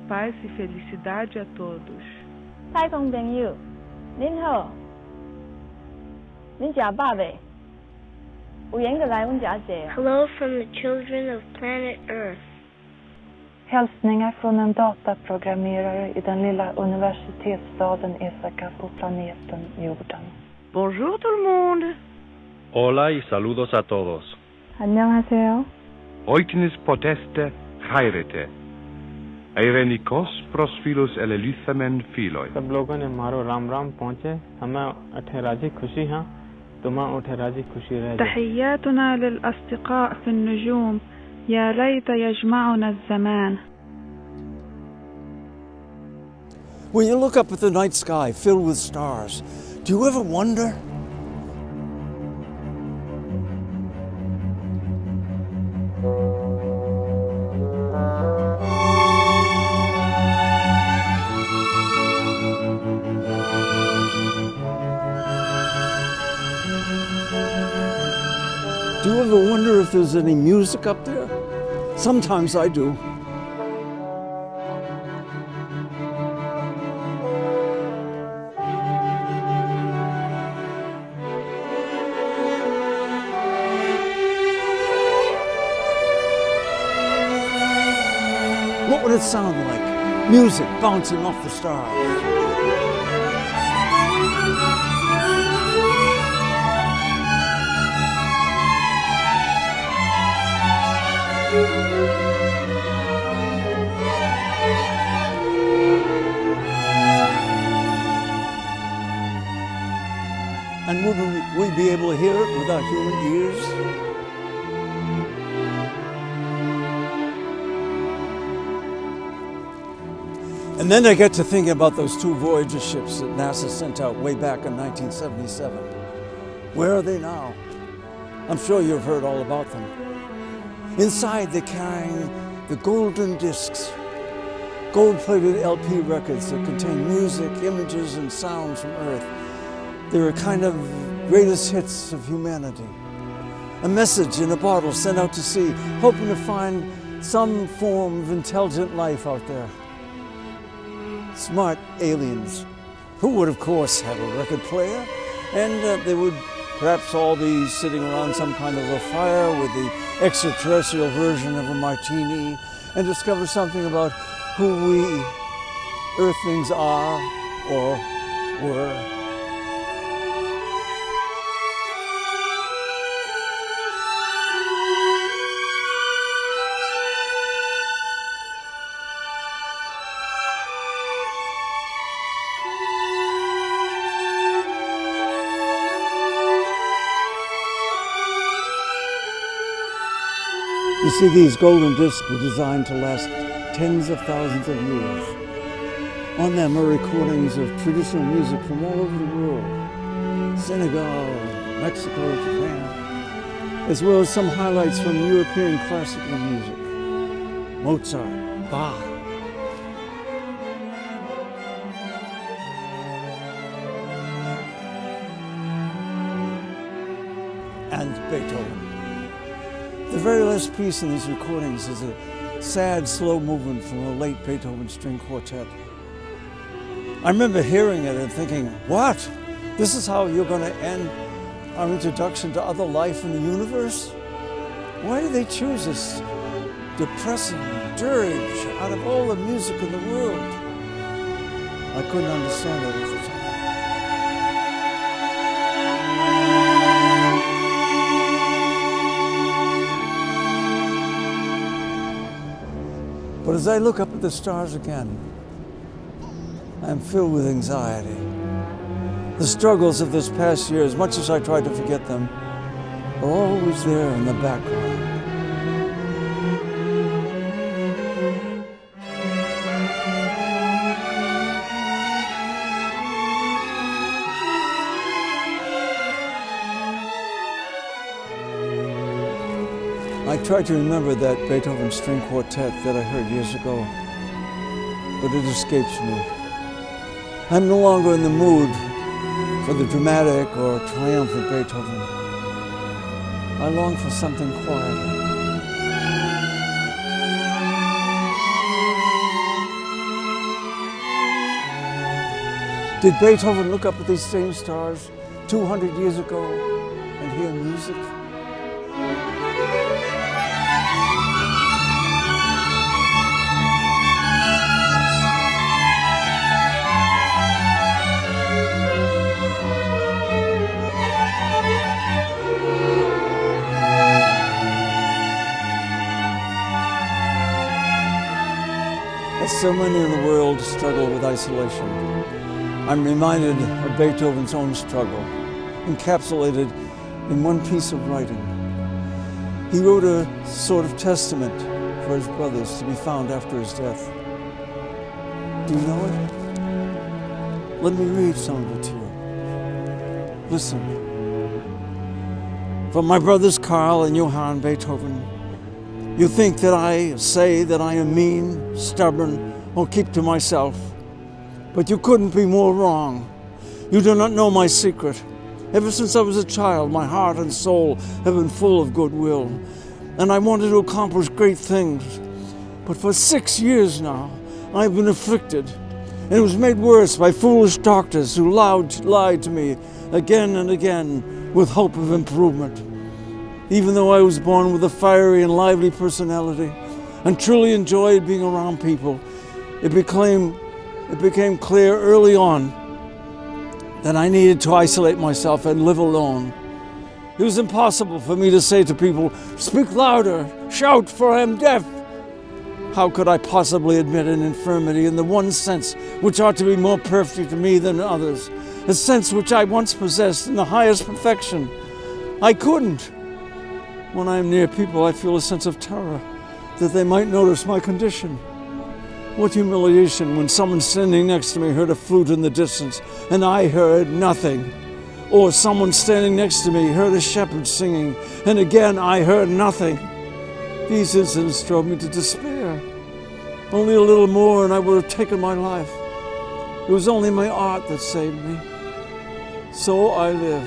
paz e felicidade a todos. 太空朋友，您好，您吃饱未？有闲就来阮家坐。 Hello from the children of planet Earth. Hälsningar från en dataprogrammerare i den lilla universitetsstaden Esaka på planeten Jorden. Bonjour tout le monde. Hola y saludos a todos. 안녕하세요. Oiknis poteste chairete. Eirenikos prosphilus elelythamen philoi. सब लोगों ने मारो राम राम पहुँचे हमें अठे राजी खुशी हाँ तुम्हें उठे राजी खुशी रह जाए. تحياتنا للأصدقاء في النجوم. يا ليت يجمعنا الزمان. When you look up at the night sky filled with stars, do you ever wonder? Do you ever wonder if there's any music up there? Sometimes I do. What would it sound like? Music bouncing off the stars. And wouldn't we be able to hear it with our human ears? And then I get to thinking about those two Voyager ships that NASA sent out way back in 1977. Where are they now? I'm sure you've heard all about them. Inside they're carrying the golden discs, gold-plated LP records that contain music, images, and sounds from Earth. They're a kind of greatest hits of humanity. A message in a bottle sent out to sea, hoping to find some form of intelligent life out there. Smart aliens, who would of course have a record player, and they would perhaps all be sitting around some kind of a fire with the extraterrestrial version of a martini and discover something about who we Earthlings are or were. You see, these golden discs were designed to last tens of thousands of years. On them are recordings of traditional music from all over the world. Senegal, Mexico, Japan, as well as some highlights from European classical music. Mozart, Bach. And Beethoven. The very last piece in these recordings is a sad, slow movement from a late Beethoven string quartet. I remember hearing it and thinking, what? This is how you're going to end our introduction to other life in the universe? Why did they choose this depressing dirge out of all the music in the world? I couldn't understand it at the time. But as I look up at the stars again, I am filled with anxiety. The struggles of this past year, as much as I try to forget them, are always there in the background. I try to remember that Beethoven string quartet that I heard years ago, but it escapes me. I'm no longer in the mood for the dramatic or triumphant Beethoven. I long for something quieter. Did Beethoven look up at these same stars 200 years ago and hear music? As so many in the world struggle with isolation, I'm reminded of Beethoven's own struggle, encapsulated in one piece of writing. He wrote a sort of testament for his brothers to be found after his death. Do you know it? Let me read some of it to you. Listen. From my brothers Karl and Johann Beethoven, you think that I say that I am mean, stubborn, or keep to myself. But you couldn't be more wrong. You do not know my secret. Ever since I was a child, my heart and soul have been full of goodwill, and I wanted to accomplish great things. But for 6 years now, I have been afflicted, and it was made worse by foolish doctors who lied to me again and again with hope of improvement. Even though I was born with a fiery and lively personality and truly enjoyed being around people, it became clear early on that I needed to isolate myself and live alone. It was impossible for me to say to people, "Speak louder, shout, for I am deaf." How could I possibly admit an infirmity in the one sense which ought to be more perfect to me than others, a sense which I once possessed in the highest perfection? I couldn't. When I am near people, I feel a sense of terror that they might notice my condition. What humiliation when someone standing next to me heard a flute in the distance and I heard nothing. Or someone standing next to me heard a shepherd singing and again I heard nothing. These incidents drove me to despair. Only a little more and I would have taken my life. It was only my art that saved me. So I live.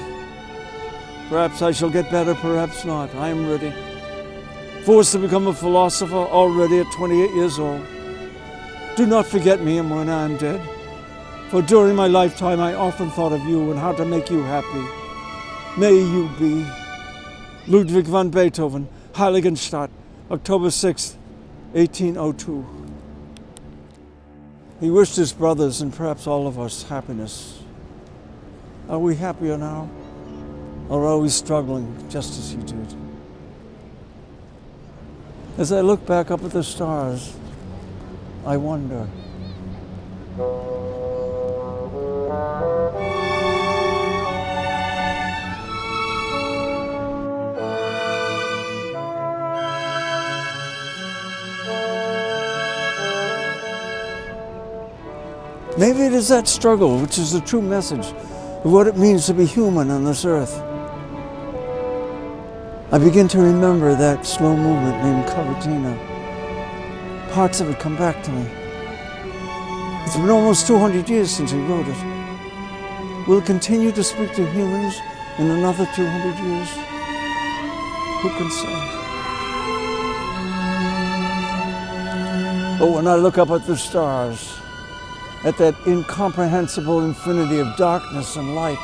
Perhaps I shall get better, perhaps not. I am ready. Forced to become a philosopher already at 28 years old. Do not forget me when I am dead, for during my lifetime I often thought of you and how to make you happy. May you be. Ludwig van Beethoven, Heiligenstadt, October 6, 1802. He wished his brothers and perhaps all of us happiness. Are we happier now? Or are we struggling just as he did? As I look back up at the stars, I wonder. Maybe it is that struggle which is the true message of what it means to be human on this earth. I begin to remember that slow movement named Cavatina. Parts of it come back to me. It's been almost 200 years since he wrote it. Will it continue to speak to humans in another 200 years? Who can say? But when I look up at the stars, at that incomprehensible infinity of darkness and light,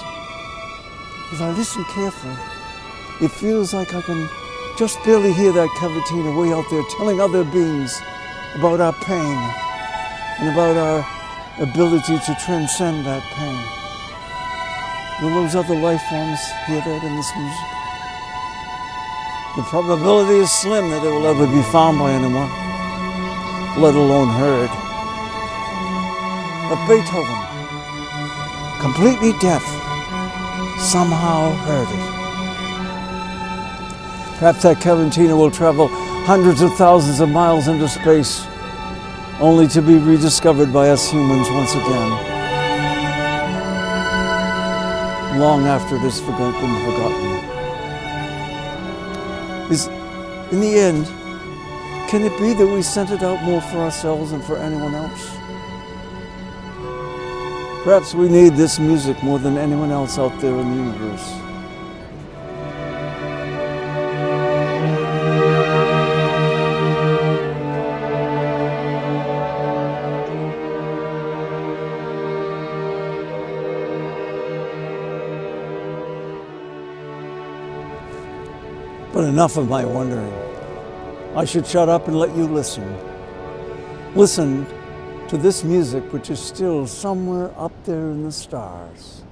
if I listen carefully, it feels like I can just barely hear that Cavatina way out there telling other beings about our pain and about our ability to transcend that pain. Will those other life forms hear that in this music? The probability is slim that it will ever be found by anyone, let alone heard. But Beethoven, completely deaf, somehow heard it. Perhaps that Cavatina will travel hundreds of thousands of miles into space, only to be rediscovered by us humans once again, long after it has been forgotten. In the end, can it be that we sent it out more for ourselves than for anyone else? Perhaps we need this music more than anyone else out there in the universe. But enough of my wondering. I should shut up and let you listen. Listen to this music which is still somewhere up there in the stars.